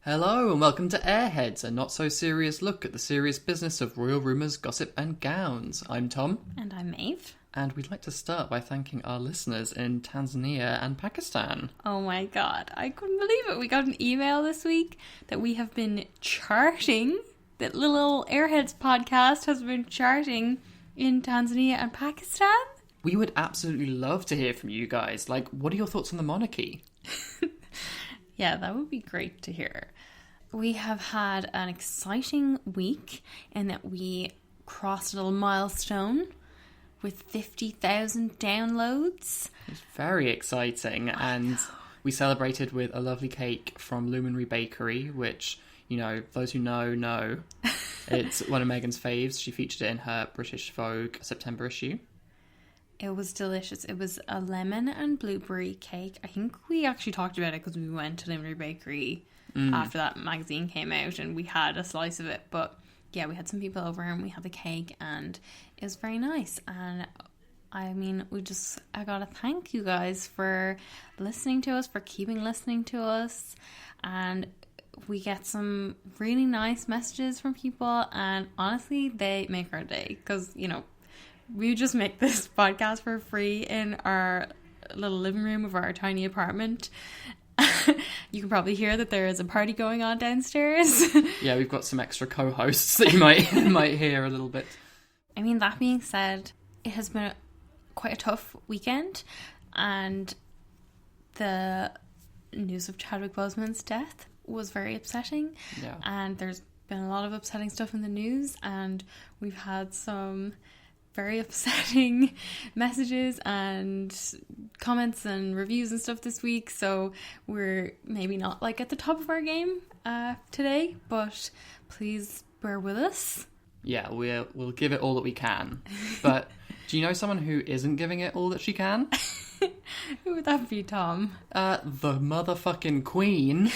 Hello and welcome to Airheads, a not-so-serious look at the serious business of royal rumours, gossip and gowns. I'm Tom. And I'm Maeve. And we'd like to start by thanking our listeners in Tanzania and Pakistan. Oh my god, I couldn't believe it. We got an email this week that we have been charting, that little Airheads podcast has been charting in Tanzania and Pakistan. We would absolutely love to hear from you guys. Like, what are your thoughts on the monarchy? Yeah, that would be great to hear. We have had an exciting week in that we crossed a little milestone with 50,000 downloads. It's very exciting, and we celebrated with a lovely cake from Luminary Bakery, which, you know, those who know. It's one of Meghan's faves. She featured it in her British Vogue September issue. It was delicious. It was a lemon and blueberry cake. I think we actually talked about it because we went to Luminary Bakery after that magazine came out and we had a slice of it. But yeah, we had some people over and we had the cake and it was very nice. And I mean, I gotta thank you guys for listening to us, for keeping listening to us. And we get some really nice messages from people and honestly, they make our day because, you know, we just make this podcast for free in our little living room of our tiny apartment. You can probably hear that there is a party going on downstairs. Yeah, we've got some extra co-hosts that you might hear a little bit. I mean, that being said, it has been quite a tough weekend, and the news of Chadwick Boseman's death was very upsetting. Yeah. And there's been a lot of upsetting stuff in the news, and we've had some very upsetting messages and comments and reviews and stuff this week, so we're maybe not like at the top of our game today, but please bear with us. Yeah, we'll give it all that we can. But do you know someone who isn't giving it all that she can? Who would that be, Tom? The motherfucking Queen.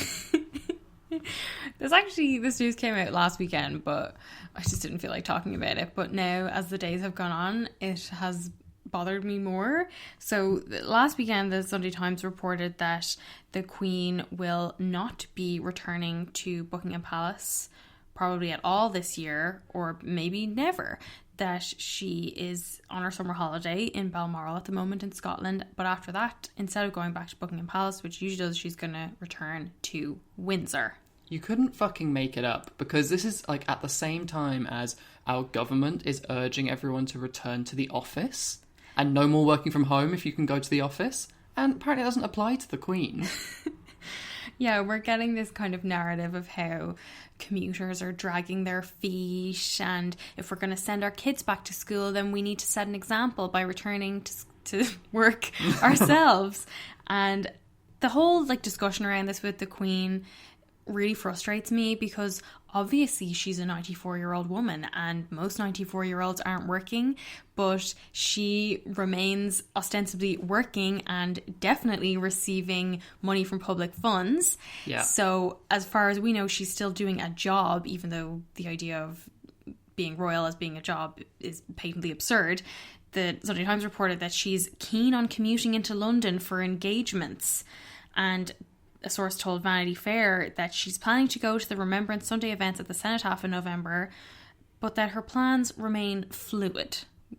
This news came out last weekend, but I just didn't feel like talking about it. But now, as the days have gone on, it has bothered me more. So last weekend, the Sunday Times reported that the Queen will not be returning to Buckingham Palace probably at all this year, or maybe never. That she is on her summer holiday in Balmoral at the moment in Scotland. But after that, instead of going back to Buckingham Palace, which usually does, she's going to return to Windsor. You couldn't fucking make it up, because this is like at the same time as our government is urging everyone to return to the office and no more working from home if you can go to the office. And apparently it doesn't apply to the Queen. Yeah, we're getting this kind of narrative of how commuters are dragging their feet, and if we're going to send our kids back to school, then we need to set an example by returning to work ourselves. And the whole discussion around this with the Queen really frustrates me, because obviously she's a 94-year-old woman and most 94-year-olds aren't working, but she remains ostensibly working and definitely receiving money from public funds. Yeah. So as far as we know, she's still doing a job, even though the idea of being royal as being a job is patently absurd. The Sunday Times reported that she's keen on commuting into London for engagements, and a source told Vanity Fair that she's planning to go to the Remembrance Sunday events at the Cenotaph in November, but that her plans remain fluid.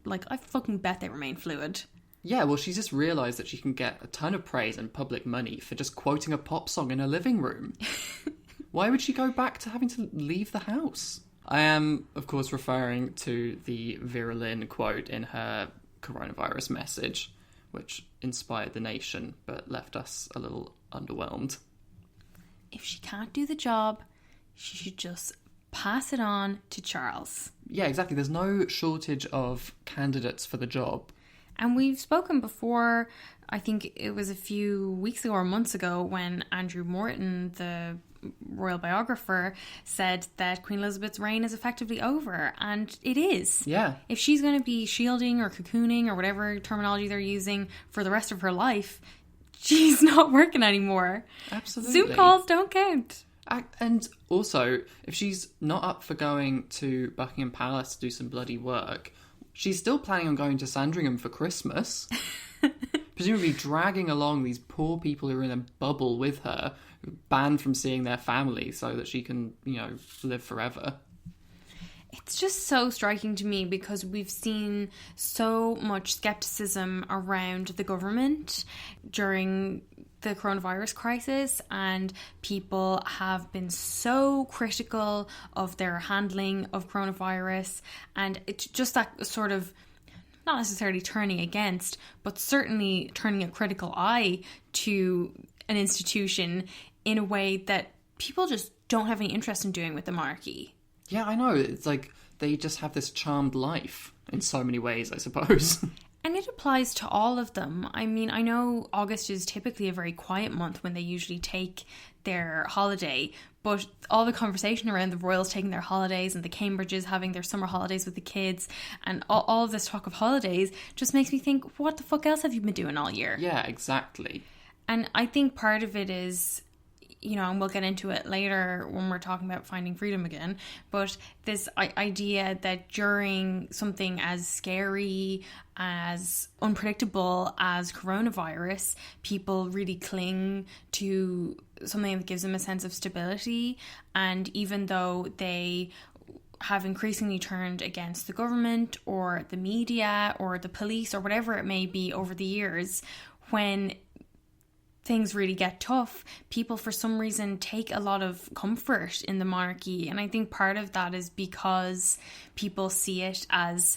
I fucking bet they remain fluid. Yeah, well, she's just realised that she can get a ton of praise and public money for just quoting a pop song in her living room. Why would she go back to having to leave the house? I am, of course, referring to the Vera Lynn quote in her coronavirus message, which inspired the nation but left us a little underwhelmed. If she can't do the job, she should just pass it on to Charles. Yeah, exactly. There's no shortage of candidates for the job. And we've spoken before, I think it was a few weeks ago or months ago, when Andrew Morton, the royal biographer, said that Queen Elizabeth's reign is effectively over, and it is. Yeah. If she's going to be shielding or cocooning or whatever terminology they're using for the rest of her life, she's not working anymore. Absolutely. Zoom calls don't count. And also, if she's not up for going to Buckingham Palace to do some bloody work, she's still planning on going to Sandringham for Christmas. presumably dragging along these poor people who are in a bubble with her, banned from seeing their family so that she can, live forever. It's just so striking to me because we've seen so much skepticism around the government during the coronavirus crisis, and people have been so critical of their handling of coronavirus, and it's just that sort of not necessarily turning against, but certainly turning a critical eye to an institution in a way that people just don't have any interest in doing with the monarchy. Yeah, I know. It's like they just have this charmed life in so many ways, I suppose. And it applies to all of them. I mean, I know August is typically a very quiet month when they usually take their holiday, but all the conversation around the royals taking their holidays and the Cambridges having their summer holidays with the kids and all of this talk of holidays just makes me think, what the fuck else have you been doing all year? Yeah, exactly. And I think part of it is, and we'll get into it later when we're talking about finding freedom again, but this idea that during something as scary, as unpredictable as coronavirus, people really cling to something that gives them a sense of stability. And even though they have increasingly turned against the government or the media or the police or whatever it may be over the years, when things really get tough, people for some reason take a lot of comfort in the monarchy. And I think part of that is because people see it as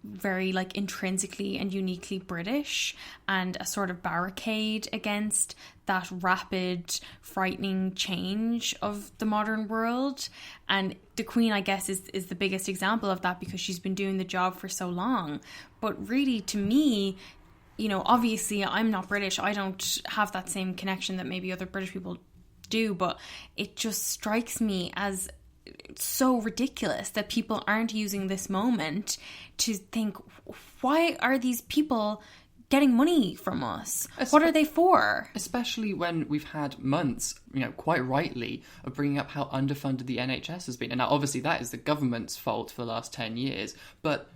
very intrinsically and uniquely British and a sort of barricade against that rapid, frightening change of the modern world. And the Queen, I guess, is the biggest example of that because she's been doing the job for so long. But really, to me, obviously I'm not British. I don't have that same connection that maybe other British people do, but it just strikes me as so ridiculous that people aren't using this moment to think, why are these people getting money from us? What are they for? Especially when we've had months, quite rightly, of bringing up how underfunded the NHS has been. And now obviously that is the government's fault for the last 10 years, but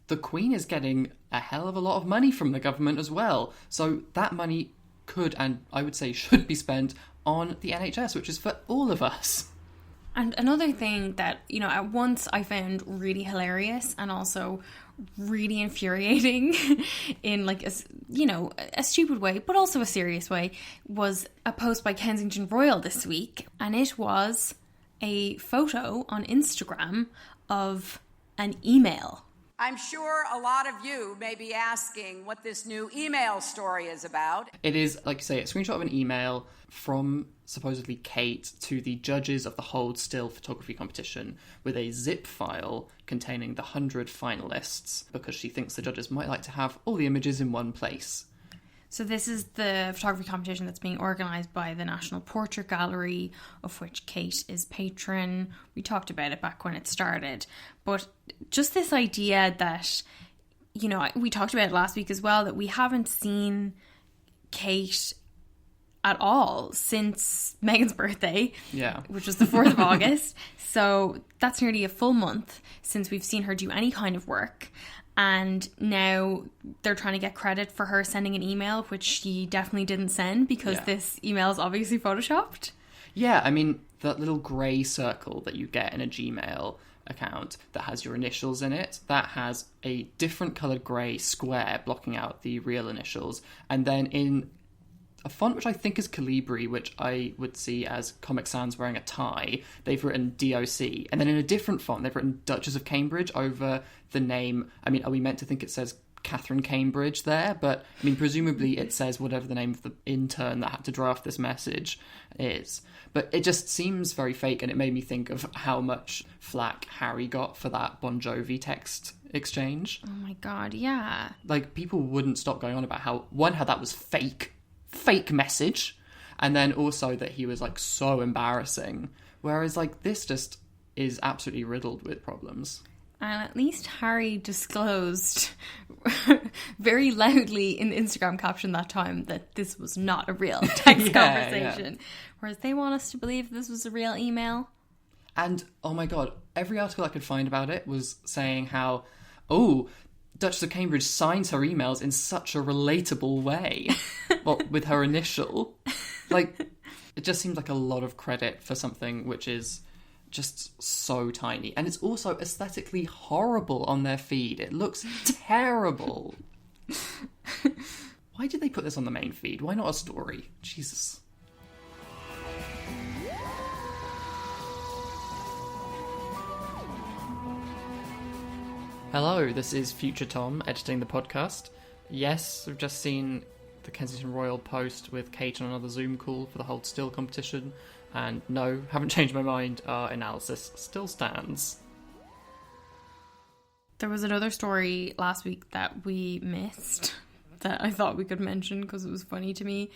the Queen is getting a hell of a lot of money from the government as well. So that money could, and I would say should, be spent on the NHS, which is for all of us. And another thing that, at once I found really hilarious and also really infuriating in a stupid way, but also a serious way, was a post by Kensington Royal this week. And it was a photo on Instagram of an email. I'm sure a lot of you may be asking what this new email story is about. It is, like you say, a screenshot of an email from supposedly Kate to the judges of the Hold Still photography competition with a zip file containing the 100 finalists because she thinks the judges might like to have all the images in one place. So this is the photography competition that's being organised by the National Portrait Gallery, of which Kate is patron. We talked about it back when it started. But just this idea that, we talked about it last week as well, that we haven't seen Kate at all since Meghan's birthday, which was the 4th of August. So that's nearly a full month since we've seen her do any kind of work. And now they're trying to get credit for her sending an email, which she definitely didn't send because this email is obviously photoshopped. Yeah, I mean, that little grey circle that you get in a Gmail account that has your initials in it, that has a different coloured grey square blocking out the real initials. And then in a font which I think is Calibri, which I would see as Comic Sans wearing a tie, they've written DOC. And then in a different font, they've written Duchess of Cambridge over the name. I mean, are we meant to think it says Catherine Cambridge there? But, I mean, presumably it says whatever the name of the intern that had to draft this message is. But it just seems very fake, and it made me think of how much flack Harry got for that Bon Jovi text exchange. Oh my God, yeah. People wouldn't stop going on about how that was fake message, and then also that he was so embarrassing, whereas this just is absolutely riddled with problems. And at least Harry disclosed very loudly in the Instagram caption that time that this was not a real text conversation, whereas they want us to believe this was a real email. And oh my God, every article I could find about it was saying how Duchess of Cambridge signs her emails in such a relatable way. Well, with her initial. Like, it just seems like a lot of credit for something which is just so tiny. And it's also aesthetically horrible on their feed. It looks terrible. Why did they put this on the main feed? Why not a story? Jesus. Hello, this is Future Tom, editing the podcast. Yes, we've just seen the Kensington Royal post with Kate on another Zoom call for the Hold Still competition. And no, haven't changed my mind. Our analysis still stands. There was another story last week that we missed that I thought we could mention because it was funny to me,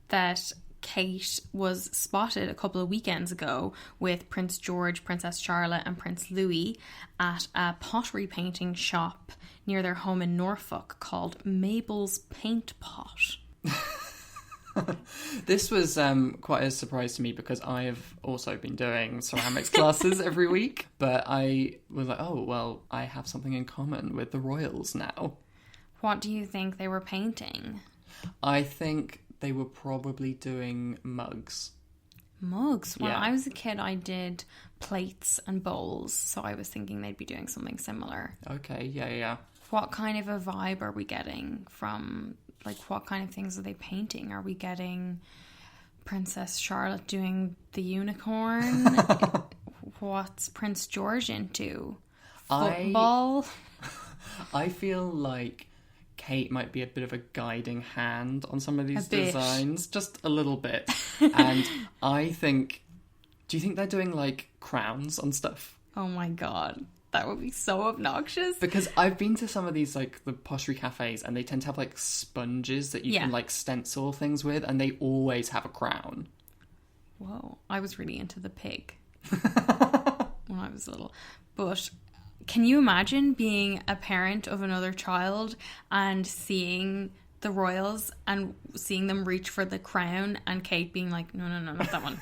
that Kate was spotted a couple of weekends ago with Prince George, Princess Charlotte and Prince Louis at a pottery painting shop near their home in Norfolk called Mabel's Paint Pot. This was quite a surprise to me because I have also been doing ceramics classes every week, but I was like, oh, well, I have something in common with the royals now. What do you think they were painting? I think they were probably doing mugs. Mugs? When Yeah. I was a kid, I did plates and bowls, so I was thinking they'd be doing something similar. Okay, yeah. What kind of a vibe are we getting from, like, what kind of things are they painting? Are we getting Princess Charlotte doing the unicorn? What's Prince George into? Football? I feel like Kate might be a bit of a guiding hand on some of these designs, just a little bit. And I think, do you think they're doing like crowns on stuff? Oh my god, that would be so obnoxious. Because I've been to some of these like the pottery cafes and they tend to have like sponges that you can like stencil things with, and they always have a crown. Whoa, I was really into the pig when I was little. But can you imagine being a parent of another child and seeing the royals and seeing them reach for the crown and Kate being like, no, not that one.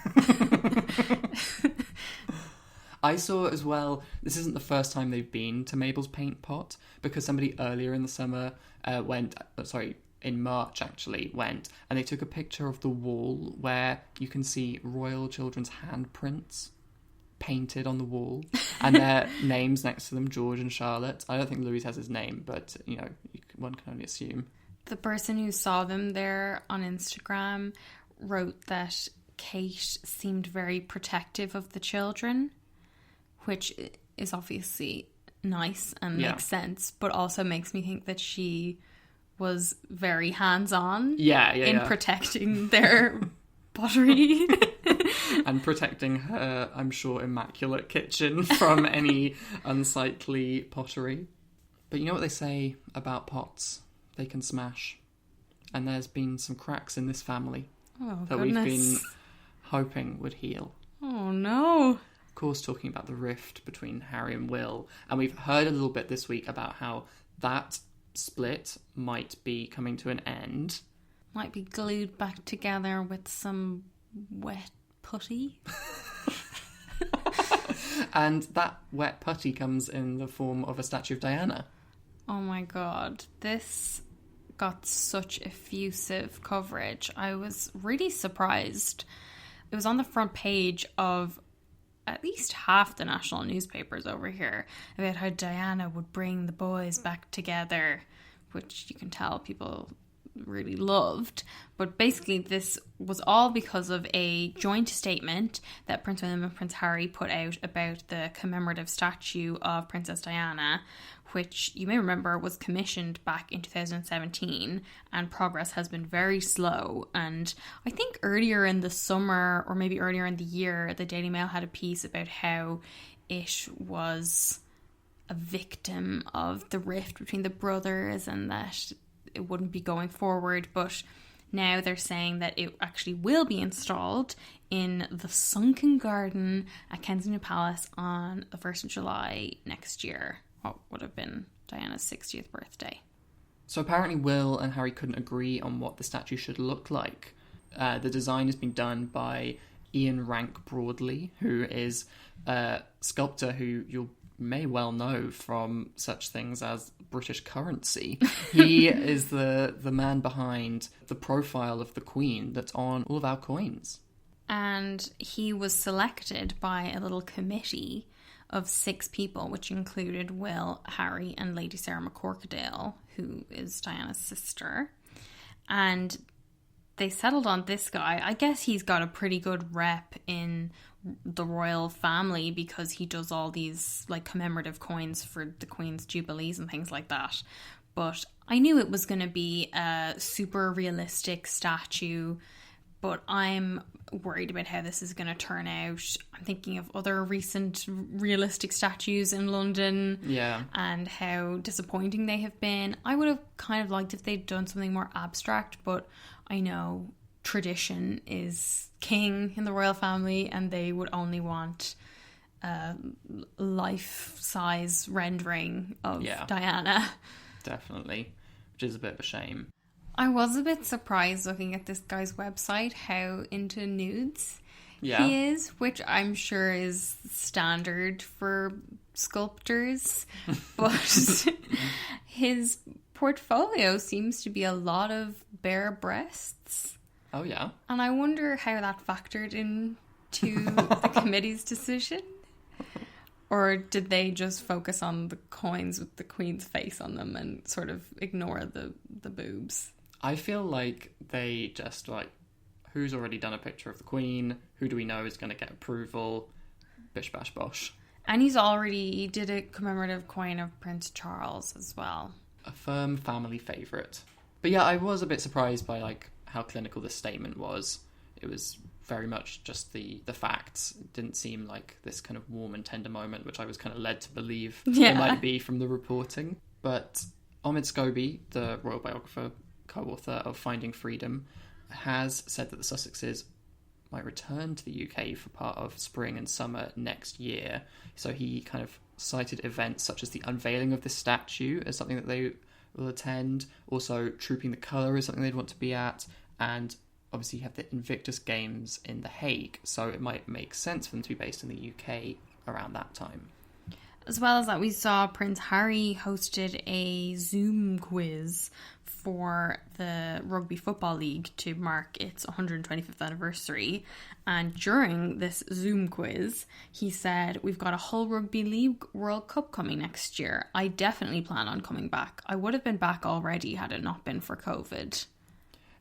I saw as well, this isn't the first time they've been to Mabel's Paint Pot, because somebody earlier in the summer in March actually went, and they took a picture of the wall where you can see royal children's handprints painted on the wall and their names next to them, George and Charlotte. I don't think Louis has his name, but you know, one can only assume. The person who saw them there on Instagram wrote that Kate seemed very protective of the children, which is obviously nice and makes sense, but also makes me think that she was very hands-on in protecting their pottery. And protecting her, I'm sure, immaculate kitchen from any unsightly pottery. But you know what they say about pots? They can smash. And there's been some cracks in this family that we've been hoping would heal. Oh, no. Of course, talking about the rift between Harry and Will. And we've heard a little bit this week about how that split might be coming to an end. Might be glued back together with some wet putty. And that wet putty comes in the form of a statue of Diana. Oh my god, this got such effusive coverage. I was really surprised. It was on the front page of at least half the national newspapers over here about how Diana would bring the boys back together, which you can tell people really loved. But basically this was all because of a joint statement that Prince William and Prince Harry put out about the commemorative statue of Princess Diana, which you may remember was commissioned back in 2017, and progress has been very slow. And I think earlier in the summer, or maybe earlier in the year, the Daily Mail had a piece about how it was a victim of the rift between the brothers and that it wouldn't be going forward. But now they're saying that it actually will be installed in the sunken garden at Kensington Palace on the 1st of July next year. What would have been Diana's 60th birthday. So apparently Will and Harry couldn't agree on what the statue should look like. The design has been done by Ian Rank Broadley, who is a sculptor who you'll may well know from such things as British currency. He is the man behind the profile of the Queen that's on all of our coins. And he was selected by a little committee of 6 people, which included Will, Harry, and Lady Sarah McCorquodale, who is Diana's sister. And they settled on this guy. I guess he's got a pretty good rep in the royal family because he does all these like commemorative coins for the Queen's jubilees and things like that. But I knew it was going to be a super realistic statue, but I'm worried about how this is going to turn out. I'm thinking of other recent realistic statues in London, and how disappointing they have been. I would have kind of liked if they'd done something more abstract, but I know tradition is king in the royal family and they would only want a life-size rendering of Diana. Definitely, which is a bit of a shame. I was a bit surprised looking at this guy's website how into nudes he is, which I'm sure is standard for sculptors, but his portfolio seems to be a lot of bare breasts. Oh, yeah. And I wonder how that factored into the committee's decision. Or did they just focus on the coins with the Queen's face on them and sort of ignore the boobs? I feel like they just like, who's already done a picture of the Queen? Who do we know is going to get approval? Bish bash bosh. And he did a commemorative coin of Prince Charles as well. A firm family favourite. But yeah, I was a bit surprised by like how clinical this statement was. It was very much just the facts. It didn't seem like this kind of warm and tender moment, which I was kind of led to believe it might be from the reporting. But Omid Scobie, the royal biographer, co-author of Finding Freedom, has said that the Sussexes might return to the UK for part of spring and summer next year. So he kind of cited events such as the unveiling of this statue as something that they will attend. Also, Trooping the Colour is something they'd want to be at. And obviously you have the Invictus Games in The Hague, so it might make sense for them to be based in the UK around that time. As well as that, we saw Prince Harry hosted a Zoom quiz for the Rugby Football League to mark its 125th anniversary. And during this Zoom quiz, he said, "We've got a whole Rugby League World Cup coming next year. I definitely plan on coming back. I would have been back already had it not been for COVID."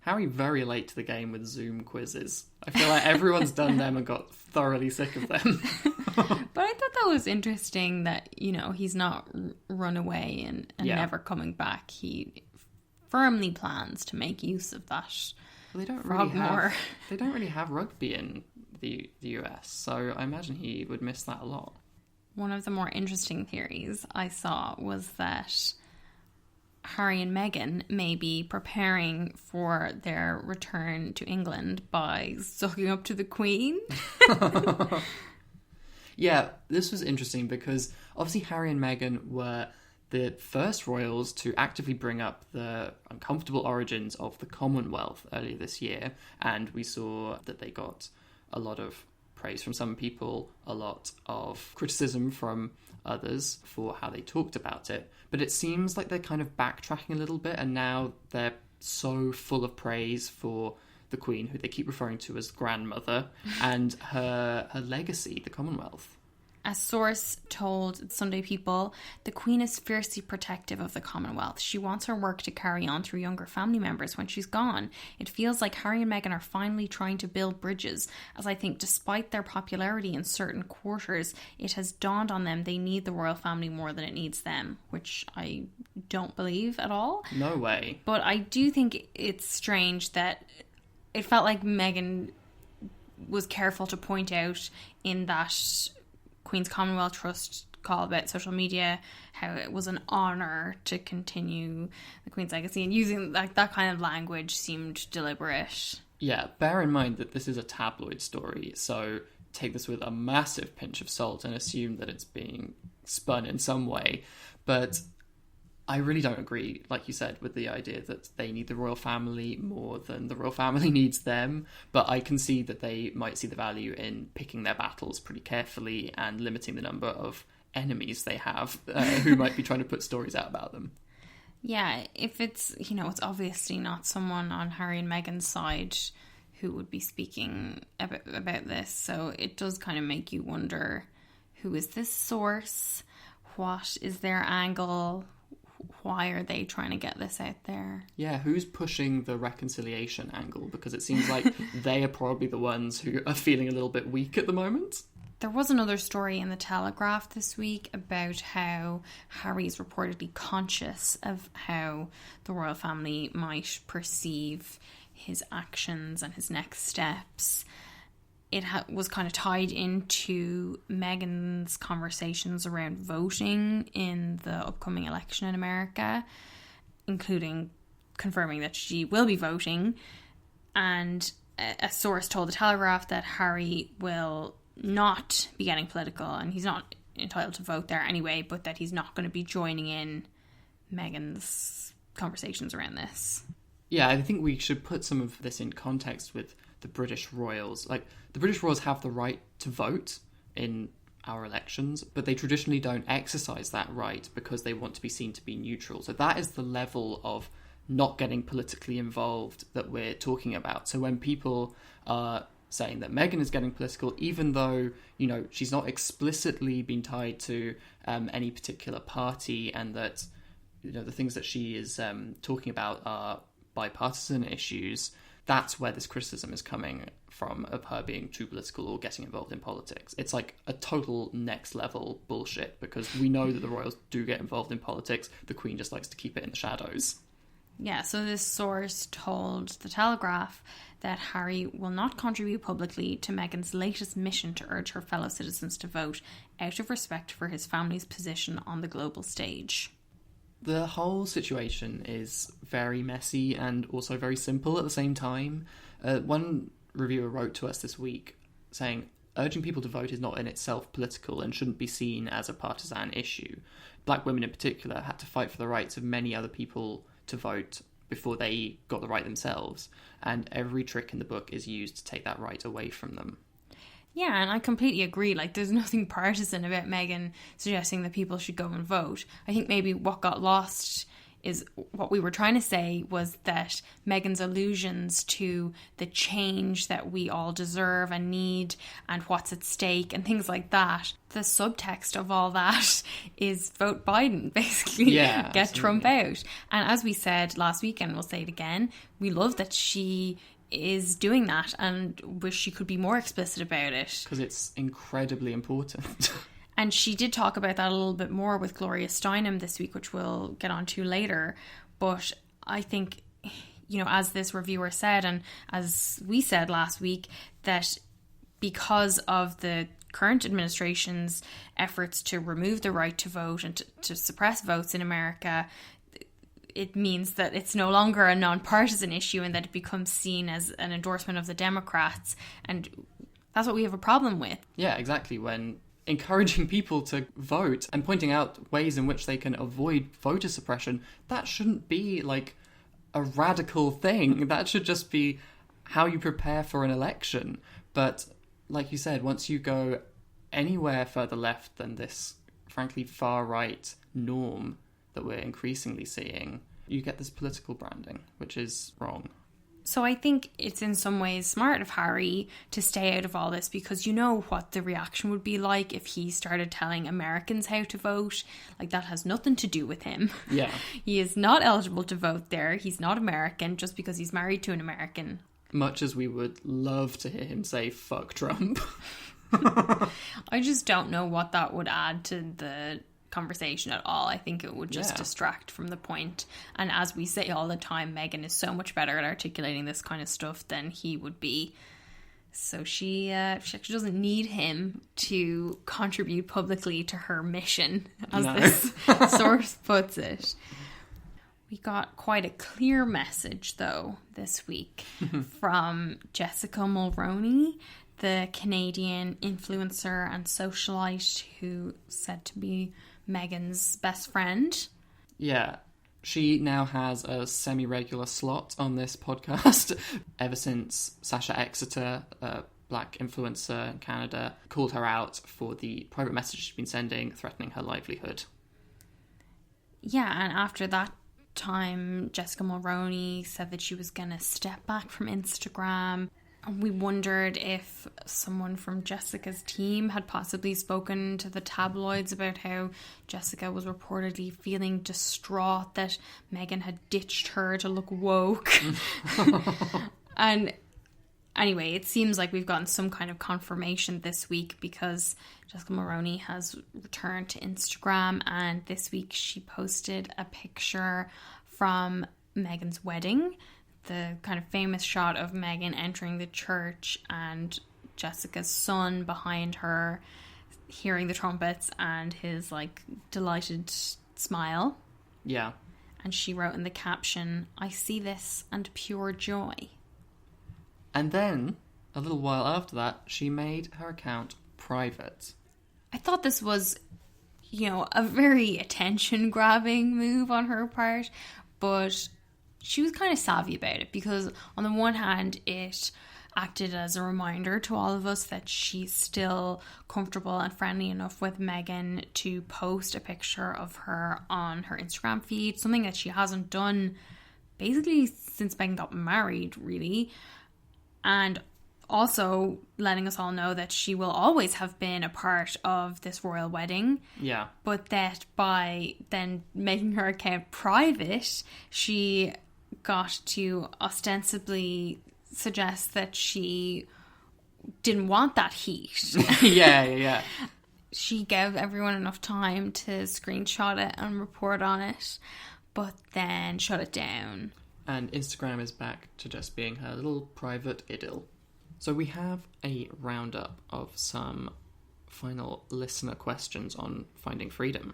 Harry very late to the game with Zoom quizzes. I feel like everyone's done them and got thoroughly sick of them. But I thought that was interesting that, you know, he's not run away and never coming back. He firmly plans to make use of that. Well, they don't really have rugby in the US, so I imagine he would miss that a lot. One of the more interesting theories I saw was that Harry and Meghan may be preparing for their return to England by sucking up to the Queen. Yeah, this was interesting because obviously Harry and Meghan were the first royals to actively bring up the uncomfortable origins of the Commonwealth earlier this year, and we saw that they got a lot of praise from some people, a lot of criticism from others for how they talked about it. But it seems like they're kind of backtracking a little bit, and now they're so full of praise for the Queen, who they keep referring to as grandmother, and her legacy, the Commonwealth. A source told Sunday People, "The Queen is fiercely protective of the Commonwealth. She wants her work to carry on through younger family members when she's gone. It feels like Harry and Meghan are finally trying to build bridges, as I think despite their popularity in certain quarters, it has dawned on them they need the royal family more than it needs them," which I don't believe at all. No way. But I do think it's strange that it felt like Meghan was careful to point out in that Queen's Commonwealth Trust call about social media how it was an honour to continue the Queen's legacy, and using that kind of language seemed deliberate. Yeah, bear in mind that this is a tabloid story, so take this with a massive pinch of salt and assume that it's being spun in some way. But I really don't agree, like you said, with the idea that they need the royal family more than the royal family needs them. But I can see that they might see the value in picking their battles pretty carefully and limiting the number of enemies they have who might be trying to put stories out about them. Yeah, if it's, it's obviously not someone on Harry and Meghan's side who would be speaking about this. So it does kind of make you wonder, who is this source? What is their angle? Why are they trying to get this out there? Yeah, who's pushing the reconciliation angle? Because it seems like they are probably the ones who are feeling a little bit weak at the moment. There was another story in the Telegraph this week about how Harry is reportedly conscious of how the royal family might perceive his actions and his next steps. It was kind of tied into Meghan's conversations around voting in the upcoming election in America, including confirming that she will be voting. And a source told the Telegraph that Harry will not be getting political, and he's not entitled to vote there anyway, but that he's not going to be joining in Meghan's conversations around this. Yeah, I think we should put some of this in context with the British royals. Like, the British royals have the right to vote in our elections, but they traditionally don't exercise that right because they want to be seen to be neutral. So that is the level of not getting politically involved that we're talking about. So when people are saying that Meghan is getting political, even though, she's not explicitly been tied to any particular party, and that, the things that she is talking about are bipartisan issues, that's where this criticism is coming from, of her being too political or getting involved in politics. It's like a total next level bullshit, because we know that the royals do get involved in politics. The Queen just likes to keep it in the shadows. Yeah, so this source told the Telegraph that Harry will not contribute publicly to Meghan's latest mission to urge her fellow citizens to vote, out of respect for his family's position on the global stage. The whole situation is very messy and also very simple at the same time. One reviewer wrote to us this week saying, urging people to vote is not in itself political and shouldn't be seen as a partisan issue. Black women in particular had to fight for the rights of many other people to vote before they got the right themselves, and every trick in the book is used to take that right away from them. Yeah, and I completely agree. Like, there's nothing partisan about Meghan suggesting that people should go and vote. I think maybe what got lost is what we were trying to say was that Meghan's allusions to the change that we all deserve and need and what's at stake and things like that, the subtext of all that is vote Biden, basically. Yeah, get absolutely. Trump out. And as we said last week, and we'll say it again, we love that she is doing that and wish she could be more explicit about it. Because it's incredibly important. And she did talk about that a little bit more with Gloria Steinem this week, which we'll get onto later. But I think, as this reviewer said, and as we said last week, that because of the current administration's efforts to remove the right to vote and to suppress votes in America, it means that it's no longer a non-partisan issue and that it becomes seen as an endorsement of the Democrats. And that's what we have a problem with. Yeah, exactly. When encouraging people to vote and pointing out ways in which they can avoid voter suppression, that shouldn't be like a radical thing. That should just be how you prepare for an election. But like you said, once you go anywhere further left than this, frankly, far-right norm that we're increasingly seeing, you get this political branding, which is wrong. So I think it's in some ways smart of Harry to stay out of all this, because you know what the reaction would be like if he started telling Americans how to vote. Like, that has nothing to do with him. Yeah. He is not eligible to vote there. He's not American just because he's married to an American. Much as we would love to hear him say, fuck Trump. I just don't know what that would add to the conversation at all. I think it would just distract from the point. And as we say all the time, Meghan is so much better at articulating this kind of stuff than he would be. So she actually doesn't need him to contribute publicly to her mission, as this source puts it. We got quite a clear message, though, this week from Jessica Mulroney, the Canadian influencer and socialite who said to be Meghan's best friend. Yeah, she now has a semi-regular slot on this podcast ever since Sasha Exeter, a black influencer in Canada, called her out for the private message she'd been sending, threatening her livelihood. Yeah, and after that time, Jessica Mulroney said that she was going to step back from Instagram. We wondered if someone from Jessica's team had possibly spoken to the tabloids about how Jessica was reportedly feeling distraught that Meghan had ditched her to look woke. And anyway, it seems like we've gotten some kind of confirmation this week because Jessica Mulroney has returned to Instagram, and this week she posted a picture from Meghan's wedding. The kind of famous shot of Meghan entering the church and Jessica's son behind her, hearing the trumpets and his like delighted smile. Yeah. And she wrote in the caption, "I see this and pure joy." And then, a little while after that, she made her account private. I thought this was, a very attention-grabbing move on her part, but she was kind of savvy about it because on the one hand, it acted as a reminder to all of us that she's still comfortable and friendly enough with Meghan to post a picture of her on her Instagram feed, something that she hasn't done basically since Meghan got married, really. And also letting us all know that she will always have been a part of this royal wedding. Yeah. But that by then making her account private, she got to ostensibly suggest that she didn't want that heat. Yeah. She gave everyone enough time to screenshot it and report on it, but then shut it down. And Instagram is back to just being her little private idyll. So we have a roundup of some final listener questions on Finding Freedom.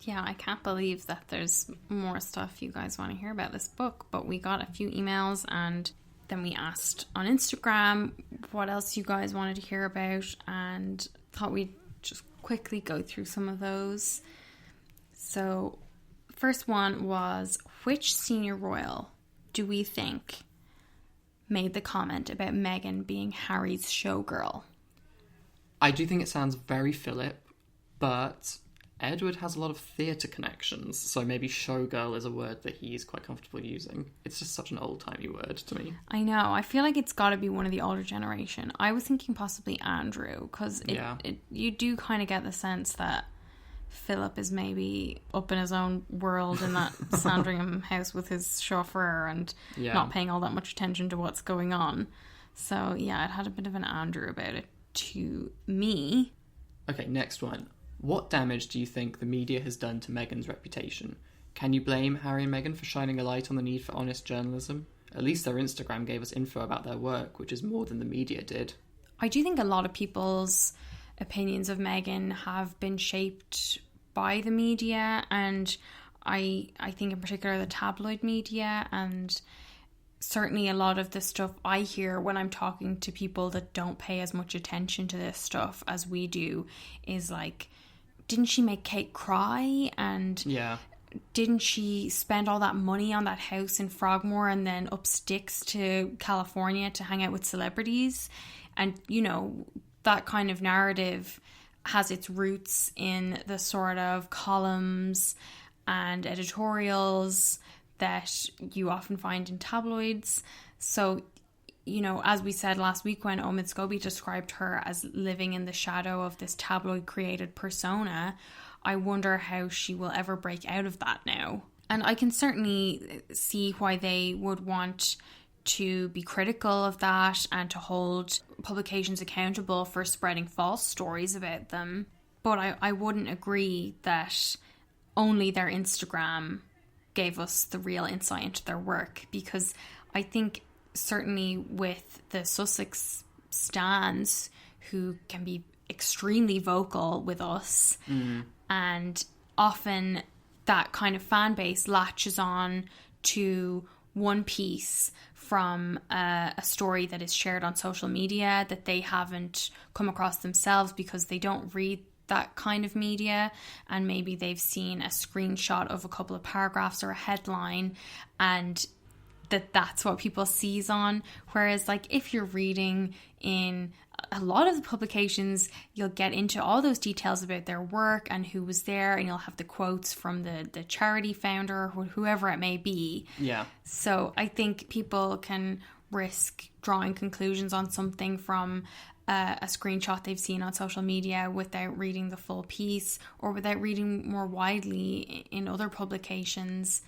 Yeah, I can't believe that there's more stuff you guys want to hear about this book, but we got a few emails and then we asked on Instagram what else you guys wanted to hear about and thought we'd just quickly go through some of those. So, first one was, which senior royal do we think made the comment about Meghan being Harry's showgirl? I do think it sounds very Philip, but Edward has a lot of theatre connections, so maybe showgirl is a word that he's quite comfortable using. It's just such an old-timey word to me. I know. I feel like it's got to be one of the older generation. I was thinking possibly Andrew, because you do kind of get the sense that Philip is maybe up in his own world in that Sandringham house with his chauffeur and not paying all that much attention to what's going on. So, yeah, it had a bit of an Andrew about it to me. Okay, next one. What damage do you think the media has done to Meghan's reputation? Can you blame Harry and Meghan for shining a light on the need for honest journalism? At least their Instagram gave us info about their work, which is more than the media did. I do think a lot of people's opinions of Meghan have been shaped by the media, and I think in particular the tabloid media, and certainly a lot of the stuff I hear when I'm talking to people that don't pay as much attention to this stuff as we do is like, didn't she make Kate cry? And didn't she spend all that money on that house in Frogmore and then up sticks to California to hang out with celebrities? And, that kind of narrative has its roots in the sort of columns and editorials that you often find in tabloids. So, as we said last week when Omid Scobie described her as living in the shadow of this tabloid-created persona, I wonder how she will ever break out of that now. And I can certainly see why they would want to be critical of that and to hold publications accountable for spreading false stories about them. But I wouldn't agree that only their Instagram gave us the real insight into their work, because I think certainly with the Sussex stans who can be extremely vocal with us, and often that kind of fan base latches on to one piece from a story that is shared on social media that they haven't come across themselves because they don't read that kind of media, and maybe they've seen a screenshot of a couple of paragraphs or a headline, and that's what people seize on. Whereas like if you're reading in a lot of the publications, you'll get into all those details about their work and who was there, and you'll have the quotes from the charity founder or whoever it may be. Yeah. So I think people can risk drawing conclusions on something from a screenshot they've seen on social media without reading the full piece, or without reading more widely in other publications.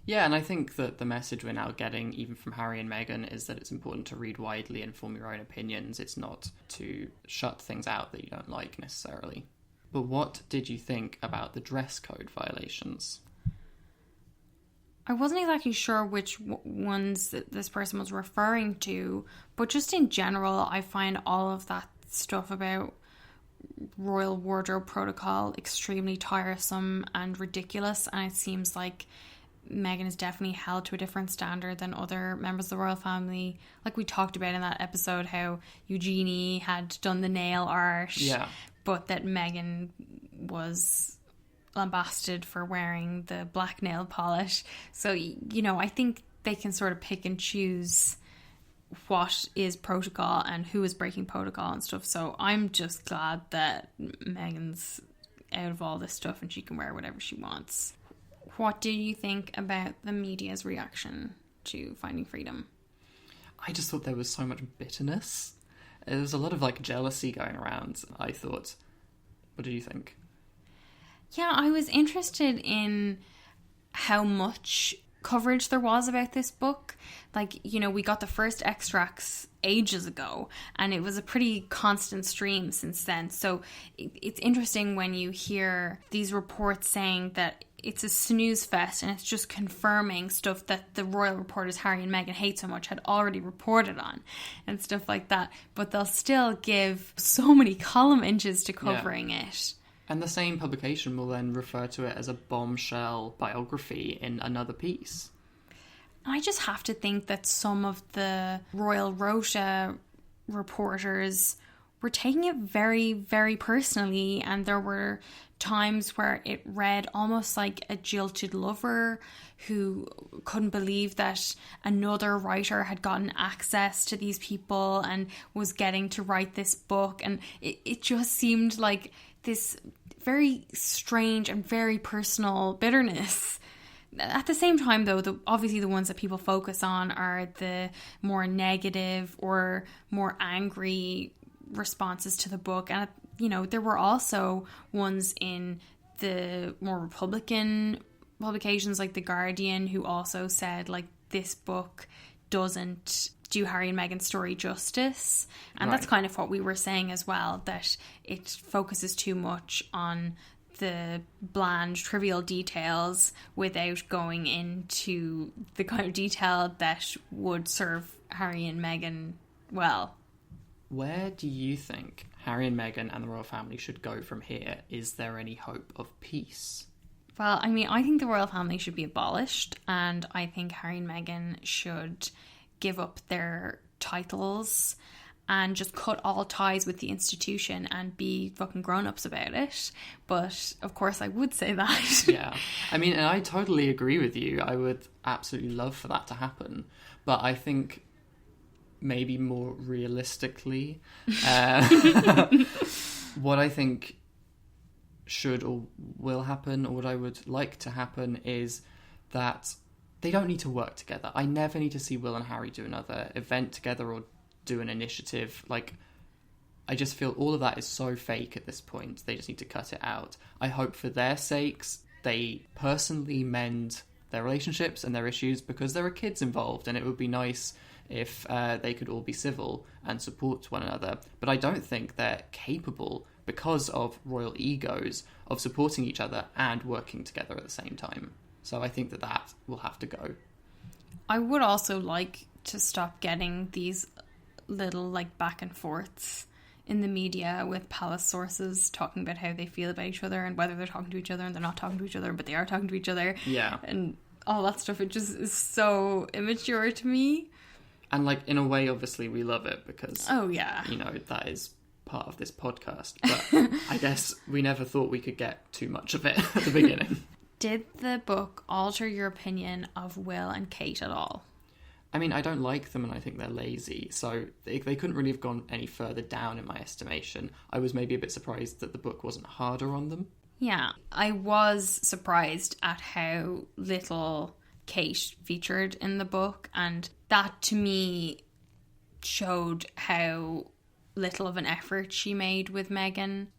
Yeah, and I think that the message we're now getting, even from Harry and Meghan, is that it's important to read widely and form your own opinions. It's not to shut things out that you don't like necessarily. But what did you think about the dress code violations? I wasn't exactly sure which ones that this person was referring to, but just in general, I find all of that stuff about royal wardrobe protocol extremely tiresome and ridiculous, and it seems like Meghan is definitely held to a different standard than other members of the royal family. Like we talked about in that episode, how Eugenie had done the nail art, Yeah. but that Meghan was lambasted for wearing the black nail polish. So, you know, I think they can sort of pick and choose what is protocol and who is breaking protocol and stuff. So I'm just glad that Meghan's out of all this stuff and she can wear whatever she wants. What do you think about the media's reaction to Finding Freedom? I just thought there was so much bitterness. There was a lot of like jealousy going around, I thought. What did you think? Yeah, I was interested in how much coverage there was about this book. Like, you know, we got the first extracts ages ago, and it was a pretty constant stream since then. So it's interesting when you hear these reports saying that it's a snooze fest and it's just confirming stuff that the royal reporters Harry and Meghan hate so much had already reported on and stuff like that. But they'll still give so many column inches to covering it. And the same publication will then refer to it as a bombshell biography in another piece. I just have to think that some of the Royal Rota reporters were taking it very, very personally, and there were times where it read almost like a jilted lover who couldn't believe that another writer had gotten access to these people and was getting to write this book. And it just seemed like this very strange and very personal bitterness. At the same time, though, obviously the ones that people focus on are the more negative or more angry responses to the book. And, you know, there were also ones in the more Republican publications like The Guardian who also said, like, this book doesn't do Harry and Meghan's story justice. And that's kind of what we were saying as well, that it focuses too much on the bland, trivial details without going into the kind of detail that would serve Harry and Meghan well. Where do you think Harry and Meghan and the royal family should go from here? Is there any hope of peace? Well, I mean, I think the royal family should be abolished, and I think Harry and Meghan should give up their titles and just cut all ties with the institution and be fucking grown-ups about it. But, of course, I would say that. Yeah. I mean, and I totally agree with you. I would absolutely love for that to happen. But I think maybe more realistically, what I think should or will happen, or what I would like to happen, is that they don't need to work together. I never need to see Will and Harry do another event together or do an initiative. Like, I just feel all of that is so fake at this point. They just need to cut it out. I hope for their sakes they personally mend their relationships and their issues, because there are kids involved, and it would be nice if they could all be civil and support one another. But I don't think they're capable, because of royal egos, of supporting each other and working together at the same time. So I think that will have to go. I would also like to stop getting these little like back and forths in the media with palace sources talking about how they feel about each other and whether they're talking to each other and they're not talking to each other, but they are talking to each other. Yeah. And all that stuff, it just is so immature to me. And like, in a way, obviously we love it because, oh yeah, you know, that is part of this podcast. But I guess we never thought we could get too much of it at the beginning. Did the book alter your opinion of Will and Kate at all? I mean, I don't like them and I think they're lazy, so they couldn't really have gone any further down in my estimation. I was maybe a bit surprised that the book wasn't harder on them. Yeah, I was surprised at how little Kate featured in the book, and that to me showed how little of an effort she made with Megan.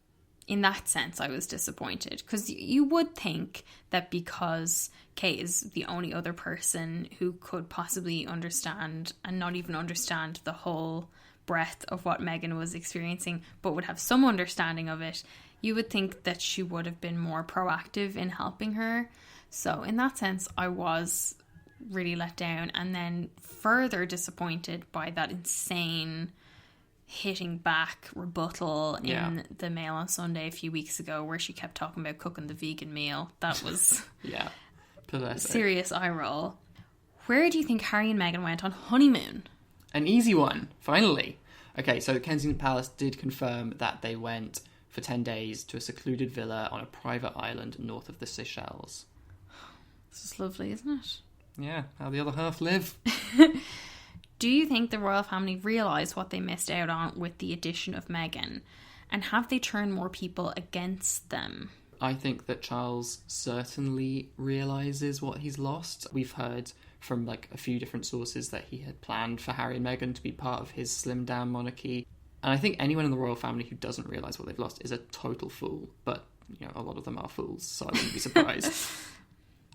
In that sense, I was disappointed, because you would think that because Kate is the only other person who could possibly understand, and not even understand the whole breadth of what Megan was experiencing, but would have some understanding of it, you would think that she would have been more proactive in helping her. So in that sense, I was really let down, and then further disappointed by that insane hitting back rebuttal in the Mail on Sunday a few weeks ago, where she kept talking about cooking the vegan meal. That was Yeah, pathetic. Serious eye roll. Where do you think Harry and Meghan went on honeymoon? An easy one, finally. Okay, so Kensington Palace did confirm that they went for 10 days to a secluded villa on a private island north of the Seychelles. This is lovely, isn't it? Yeah, how the other half live. Do you think the royal family realised what they missed out on with the addition of Meghan? And have they turned more people against them? I think that Charles certainly realises what he's lost. We've heard from like a few different sources that he had planned for Harry and Meghan to be part of his slimmed down monarchy. And I think anyone in the royal family who doesn't realise what they've lost is a total fool. But, you know, a lot of them are fools, so I wouldn't be surprised.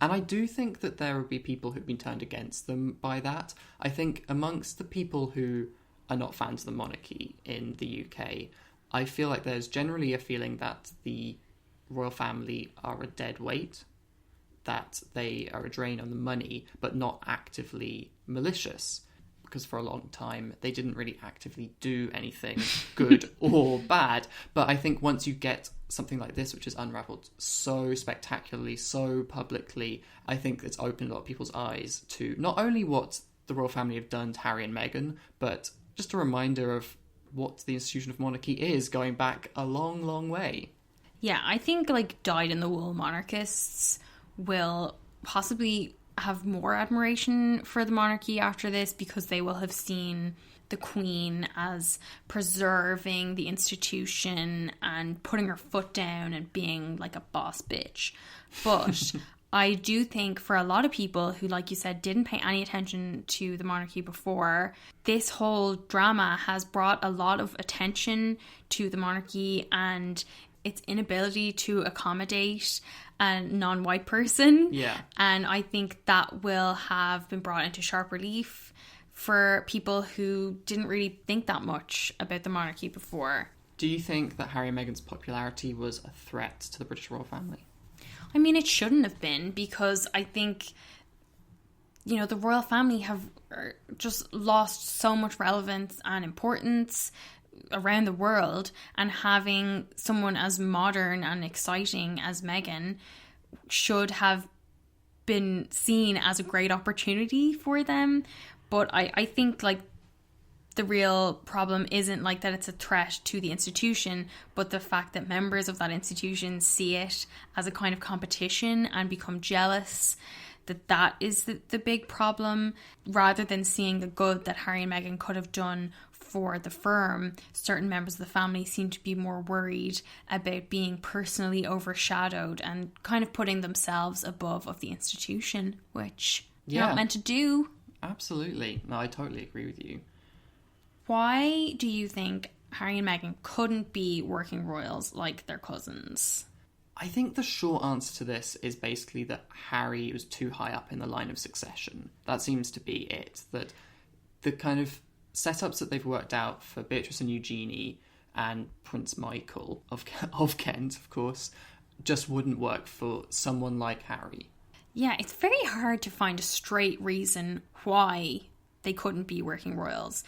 And I do think that there would be people who've been turned against them by that. I think amongst the people who are not fans of the monarchy in the UK, I feel like there's generally a feeling that the royal family are a dead weight, that they are a drain on the money, but not actively malicious. Because for a long time, they didn't really actively do anything good or bad. But I think once you get something like this, which is unravelled so spectacularly, so publicly, I think it's opened a lot of people's eyes to not only what the royal family have done to Harry and Meghan, but just a reminder of what the institution of monarchy is, going back a long, long way. Yeah, I think like dyed-in-the-wool monarchists will possibly have more admiration for the monarchy after this, because they will have seen the Queen as preserving the institution and putting her foot down and being like a boss bitch. But I do think for a lot of people who, like you said, didn't pay any attention to the monarchy before, this whole drama has brought a lot of attention to the monarchy and its inability to accommodate a non-white person. Yeah. And I think that will have been brought into sharp relief for people who didn't really think that much about the monarchy before. Do you think that Harry and Meghan's popularity was a threat to the British royal family? I mean, it shouldn't have been, because I think, you know, the royal family have just lost so much relevance and importance around the world, and having someone as modern and exciting as Meghan should have been seen as a great opportunity for them. But I think like the real problem isn't like that it's a threat to the institution, but the fact that members of that institution see it as a kind of competition and become jealous, that is the big problem, rather than seeing the good that Harry and Meghan could have done for the firm. Certain members of the family seem to be more worried about being personally overshadowed and kind of putting themselves above of the institution, which you're not meant to do. Absolutely. No, I totally agree with you. Why do you think Harry and Meghan couldn't be working royals like their cousins? I think the short answer to this is basically that Harry was too high up in the line of succession. That seems to be it. That the kind of setups that they've worked out for Beatrice and Eugenie and Prince Michael of Kent, of course, just wouldn't work for someone like Harry. Yeah, it's very hard to find a straight reason why they couldn't be working royals.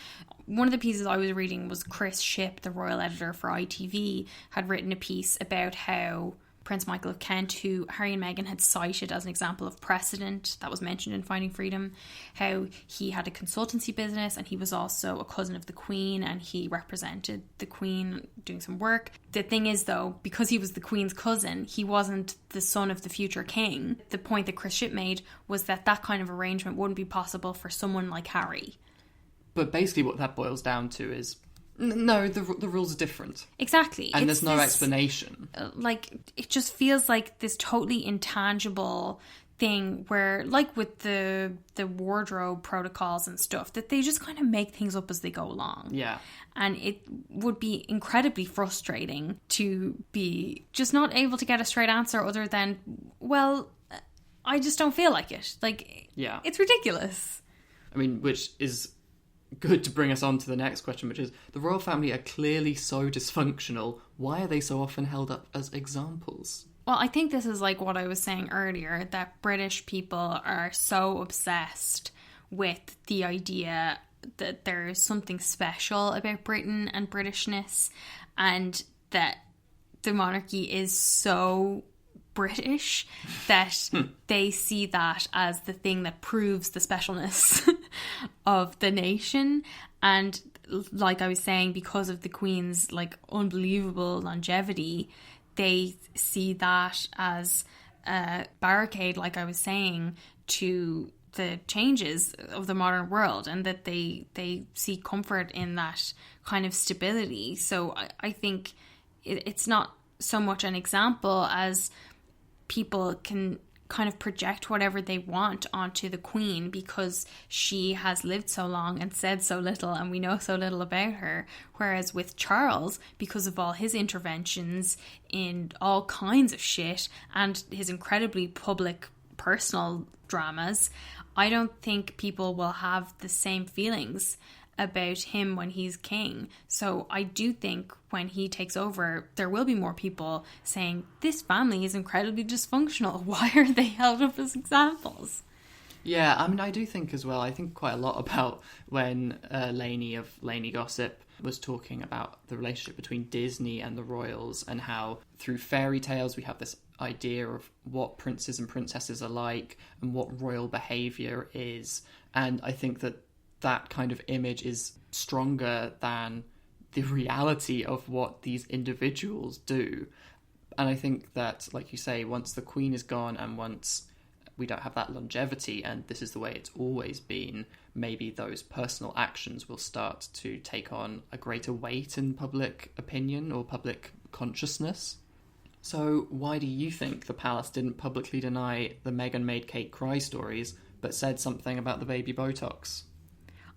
One of the pieces I was reading was Chris Shipp, the royal editor for ITV, had written a piece about how Prince Michael of Kent, who Harry and Meghan had cited as an example of precedent that was mentioned in Finding Freedom, how he had a consultancy business and he was also a cousin of the Queen and he represented the Queen doing some work. The thing is, though, because he was the Queen's cousin, he wasn't the son of the future king. The point that Chris Shipp made was that that kind of arrangement wouldn't be possible for someone like Harry. But basically what that boils down to is, no, the rules are different. Exactly. And there's no explanation. Like, it just feels like this totally intangible thing where, like with the wardrobe protocols and stuff, that they just kind of make things up as they go along. Yeah. And it would be incredibly frustrating to be just not able to get a straight answer other than, well, I just don't feel like it. Like, yeah, it's ridiculous. I mean, which is good to bring us on to the next question, which is, the royal family are clearly so dysfunctional. Why are they so often held up as examples? Well, I think this is like what I was saying earlier, that British people are so obsessed with the idea that there's something special about Britain and Britishness, and that the monarchy is so British that they see that as the thing that proves the specialness of the nation. And like I was saying, because of the Queen's like unbelievable longevity, they see that as a barricade, like I was saying, to the changes of the modern world, and that they see comfort in that kind of stability. So I think it's not so much an example as people can kind of project whatever they want onto the Queen because she has lived so long and said so little and we know so little about her. Whereas with Charles, because of all his interventions in all kinds of shit and his incredibly public personal dramas, I don't think people will have the same feelings about him when he's king. So I do think when he takes over, there will be more people saying, this family is incredibly dysfunctional. Why are they held up as examples? Yeah, I mean, I do think as well, I think quite a lot about when Lainey of Lainey Gossip was talking about the relationship between Disney and the royals, and how through fairy tales we have this idea of what princes and princesses are like and what royal behaviour is. And I think that that kind of image is stronger than the reality of what these individuals do. And I think that, like you say, once the Queen is gone and once we don't have that longevity and this is the way it's always been, maybe those personal actions will start to take on a greater weight in public opinion or public consciousness. So why do you think the palace didn't publicly deny the Meghan made Kate cry stories, but said something about the baby Botox?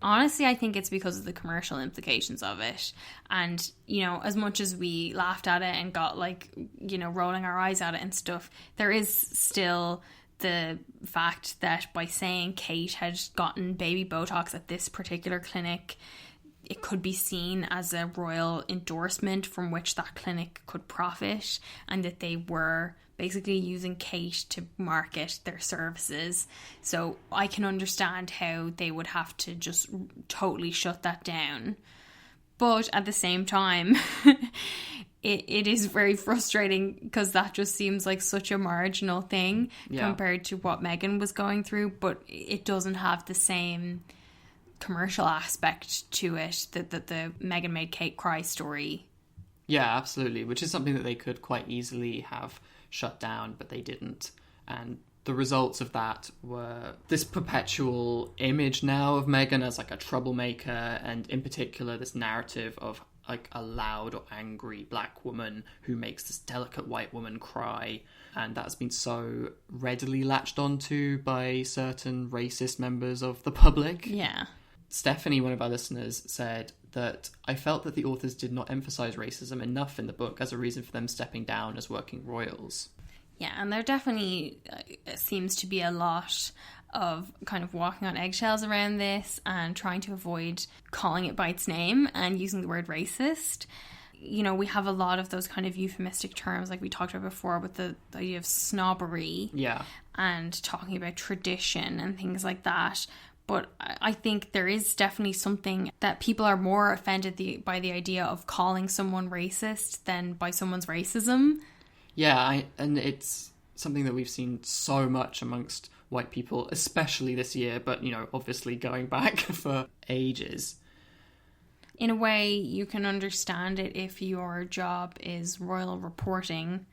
Honestly, I think it's because of the commercial implications of it. And, you know, as much as we laughed at it and got, like, you know, rolling our eyes at it and stuff, there is still the fact that by saying Kate had gotten baby Botox at this particular clinic, it could be seen as a royal endorsement from which that clinic could profit, and that they were basically using Kate to market their services. So I can understand how they would have to just totally shut that down. But at the same time, it is very frustrating because that just seems like such a marginal thing compared to what Meghan was going through, but it doesn't have the same commercial aspect to it that the Meghan made Kate cry story. Yeah, absolutely, which is something that they could quite easily have shut down, but they didn't. And the results of that were this perpetual image now of Meghan as like a troublemaker, and in particular this narrative of like a loud or angry black woman who makes this delicate white woman cry. And that's been so readily latched onto by certain racist members of the public. Yeah. Stephanie, one of our listeners, said that I felt that the authors did not emphasise racism enough in the book as a reason for them stepping down as working royals. Yeah, and there definitely seems to be a lot of kind of walking on eggshells around this and trying to avoid calling it by its name and using the word racist. You know, we have a lot of those kind of euphemistic terms like we talked about before with the idea of snobbery. Yeah. And talking about tradition and things like that. But I think there is definitely something that people are more offended by the idea of calling someone racist than by someone's racism. Yeah, and it's something that we've seen so much amongst white people, especially this year, but, you know, obviously going back for ages. In a way, you can understand it if your job is royal reporting.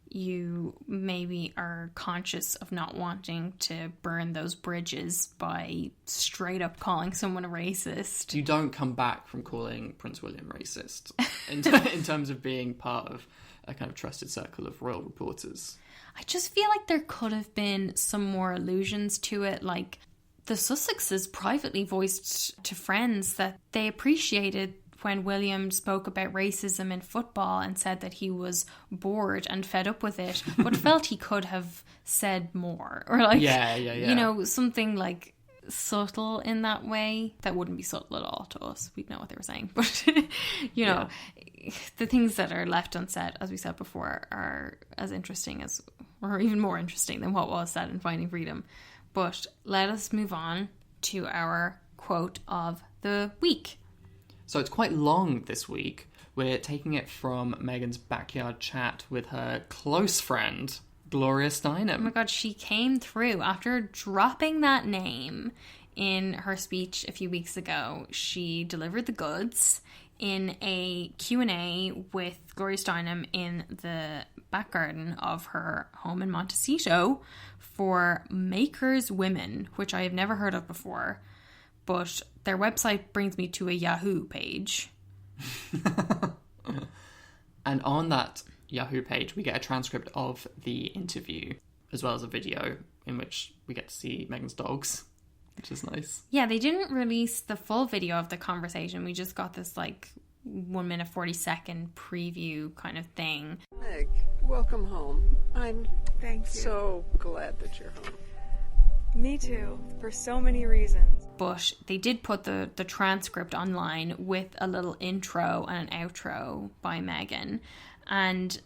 You maybe are conscious of not wanting to burn those bridges by straight up calling someone a racist. You don't come back from calling Prince William racist in terms of being part of a kind of trusted circle of royal reporters. I just feel like there could have been some more allusions to it, like the Sussexes privately voiced to friends that they appreciated when William spoke about racism in football and said that he was bored and fed up with it, but felt he could have said more. Or like, you know, something like subtle in that way. That wouldn't be subtle at all to us. We'd know what they were saying. But, you know, the things that are left unsaid, as we said before, are as interesting as, or even more interesting than what was said in Finding Freedom. But let us move on to our quote of the week. So it's quite long this week. We're taking it from Meghan's backyard chat with her close friend, Gloria Steinem. Oh my God, she came through. After dropping that name in her speech a few weeks ago, she delivered the goods in a Q&A with Gloria Steinem in the back garden of her home in Montecito for Makers Women, which I have never heard of before. But their website brings me to a Yahoo page. And on that Yahoo page, we get a transcript of the interview, as well as a video in which we get to see Meghan's dogs, which is nice. Yeah, they didn't release the full video of the conversation. We just got this, like, 1 minute 40-second preview kind of thing. Meg, welcome home. I'm Thank you. so glad that you're home. Me too, for so many reasons. But they did put the transcript online with a little intro and an outro by Meghan. And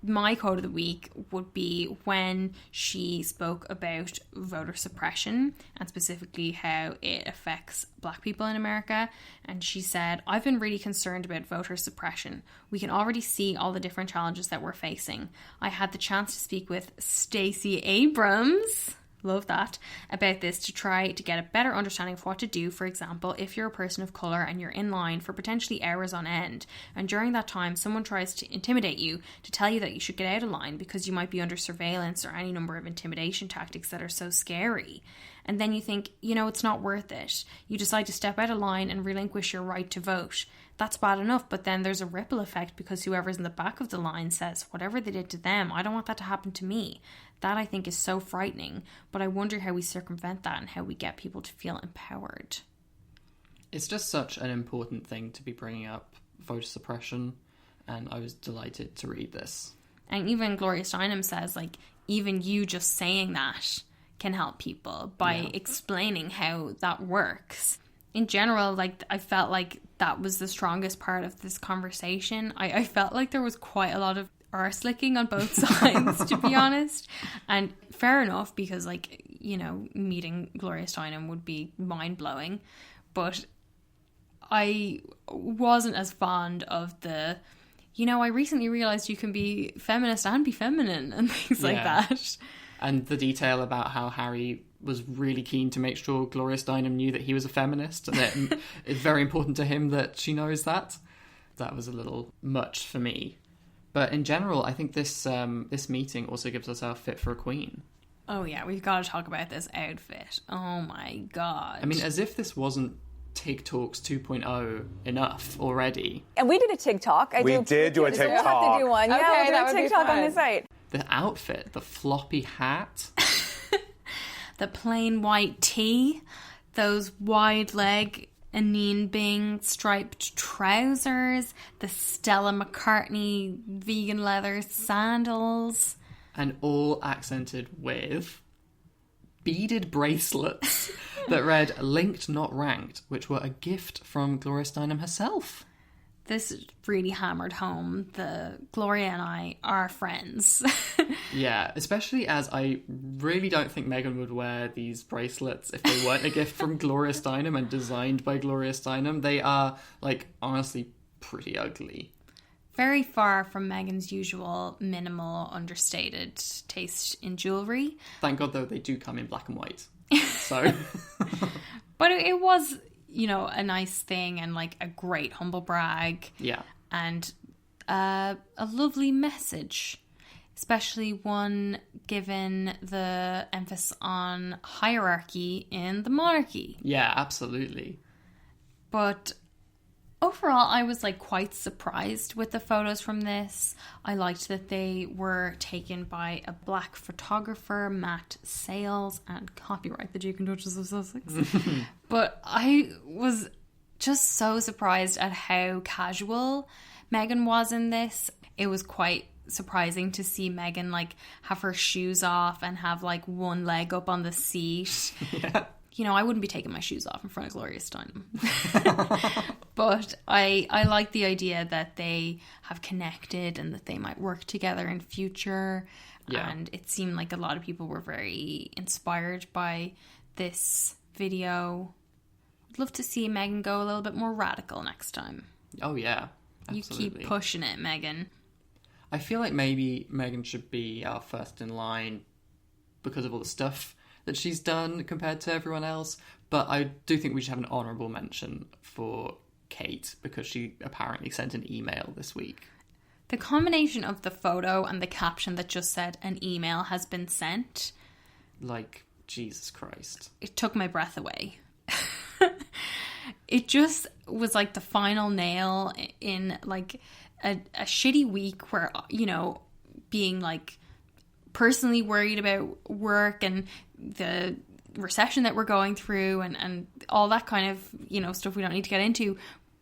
my quote of the week would be when she spoke about voter suppression and specifically how it affects Black people in America. And she said, "I've been really concerned about voter suppression. We can already see all the different challenges that we're facing. I had the chance to speak with Stacey Abrams," love that, about this to try to get a better understanding of what to do. For example, if you're a person of colour and you're in line for potentially hours on end, and during that time someone tries to intimidate you to tell you that you should get out of line because you might be under surveillance or any number of intimidation tactics that are so scary. And then you think, you know, it's not worth it. You decide to step out of line and relinquish your right to vote. That's bad enough, but then there's a ripple effect because whoever's in the back of the line says, whatever they did to them, I don't want that to happen to me. That, I think, is so frightening, but I wonder how we circumvent that and how we get people to feel empowered. It's just such an important thing to be bringing up, voter suppression, and I was delighted to read this. And even Gloria Steinem says, like, even you just saying that can help people by explaining how that works. In general, like, I felt like that was the strongest part of this conversation. I felt like there was quite a lot of arse licking on both sides, to be honest. And fair enough, because, like, you know, meeting Gloria Steinem would be mind-blowing. But I wasn't as fond of the, you know, I recently realised you can be feminist and be feminine and things like that. And the detail about how Harry was really keen to make sure Gloria Steinem knew that he was a feminist, and that it's very important to him that she knows that. That was a little much for me. But in general, I think this this meeting also gives us our fit for a queen. Oh yeah, we've got to talk about this outfit. Oh my God. I mean, as if this wasn't TikToks 2.0 enough already. And we did a TikTok. We did do a TikTok. We'll have to do one. Okay, Yeah, that we'll would do a be TikTok on fun. the site. The outfit, the floppy hat. The plain white tee, those wide leg Anine Bing striped trousers, the Stella McCartney vegan leather sandals. And all accented with beaded bracelets that read "Linked Not Ranked," which were a gift from Gloria Steinem herself. This really hammered home the Gloria and I are friends. Yeah, especially as I really don't think Meghan would wear these bracelets if they weren't a gift from Gloria Steinem and designed by Gloria Steinem. They are, like, honestly pretty ugly. very far from Meghan's usual minimal, understated taste in jewellery. Thank God, though, they do come in black and white. So, But it was, you know, a nice thing and like a great humble brag. yeah. And a lovely message, especially one given the emphasis on hierarchy in the monarchy. Yeah, absolutely. But overall, I was like quite surprised with the photos from this. I liked that they were taken by a black photographer, Matt Sales, and copyright the Duke and Duchess of Sussex. But I was just so surprised at how casual Meghan was in this. It was quite surprising to see Meghan like have her shoes off and have like one leg up on the seat. Yeah. You know, I wouldn't be taking my shoes off in front of Gloria Steinem. But I like the idea that they have connected and that they might work together in future. Yeah. And it seemed like a lot of people were very inspired by this video. I'd love to see Meghan go a little bit more radical next time. Oh, yeah. Absolutely. You keep pushing it, Meghan. I feel like maybe Meghan should be our first in line because of all the stuff that she's done compared to everyone else. But I do think we should have an honourable mention for Kate because she apparently sent an email this week. The combination of the photo and the caption that just said an email has been sent, Like, Jesus Christ. it took my breath away. It just was like the final nail in like a shitty week where, you know, being like personally worried about work and the recession that we're going through and all that kind of, you know, stuff we don't need to get into.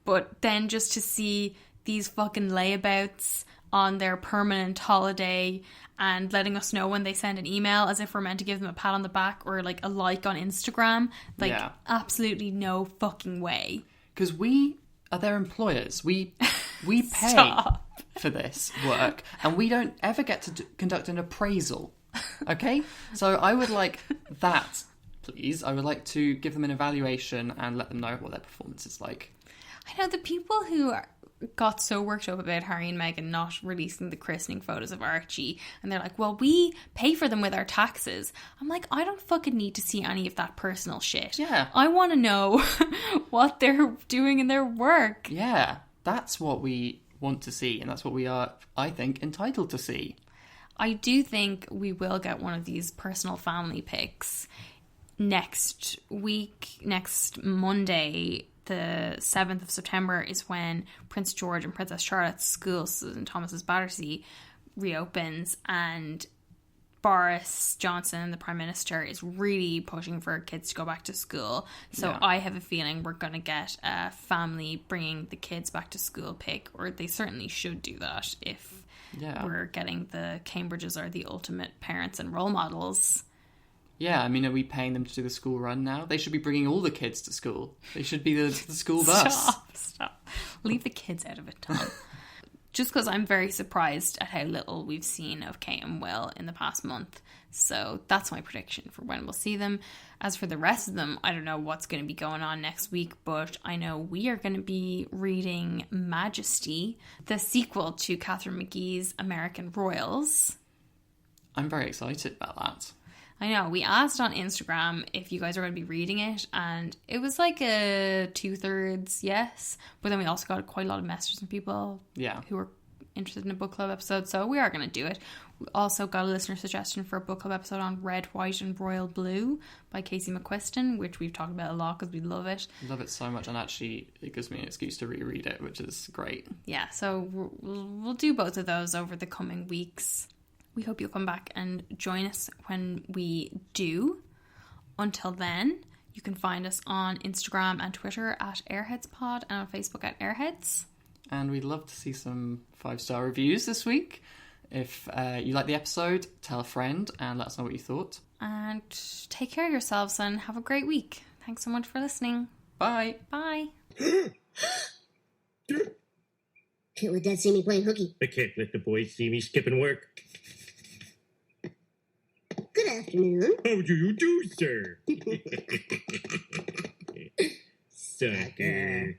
But then just to see these fucking layabouts on their permanent holiday and letting us know when they send an email as if we're meant to give them a pat on the back or like a like on Instagram. Like, Yeah. absolutely no fucking way. Because we are their employers. We pay Stop. for this work and we don't ever get to conduct an appraisal. Okay? So I would like that, please. I would like to give them an evaluation and let them know what their performance is like. I know the people who got so worked up about Harry and Meghan not releasing the christening photos of Archie, and they're like, well, we pay for them with our taxes. I'm like, I don't fucking need to see any of that personal shit. Yeah. I want to know what they're doing in their work. Yeah, that's what we want to see, and that's what we are, I think, entitled to see. I do think we will get one of these personal family pics next week. Next Monday, the 7th of September, is when Prince George and Princess Charlotte's school, St Thomas's Battersea, reopens, and Boris Johnson, the Prime Minister, is really pushing for kids to go back to school. So Yeah. I have a feeling we're going to get a family bringing the kids back to school pic, or they certainly should do that if Yeah. we're getting the Cambridges are the ultimate parents and role models. Yeah, I mean, are we paying them to do the school run now? They should be bringing all the kids to school. They should be the school bus. Stop. Leave the kids out of it, Tom. Just because I'm very surprised at how little we've seen of Kate and Will in the past month. So that's my prediction for when we'll see them. As for the rest of them, I don't know what's going to be going on next week, but I know we are going to be reading Majesty, the sequel to Catherine McGee's American Royals. I'm very excited about that. I know, we asked on Instagram if you guys are going to be reading it, and it was like a 2/3 yes, but then we also got quite a lot of messages from people Yeah. who were interested in a book club episode, so we are going to do it. We also got a listener suggestion for a book club episode on Red, White and Royal Blue by Casey McQuiston, which we've talked about a lot because we love it. I love it so much, and actually it gives me an excuse to reread it, which is great. Yeah, so we'll do both of those over the coming weeks. We hope you'll come back and join us when we do. Until then, you can find us on Instagram and Twitter at AirheadsPod and on Facebook at Airheads. And we'd love to see some 5-star reviews this week. If you like the episode, tell a friend and let us know what you thought. And take care of yourselves and have a great week. Thanks so much for listening. Bye. Bye. Can't let Dad see me playing hooky. I can't let the boys see me skipping work. Good afternoon. How do you do, sir? Sucker.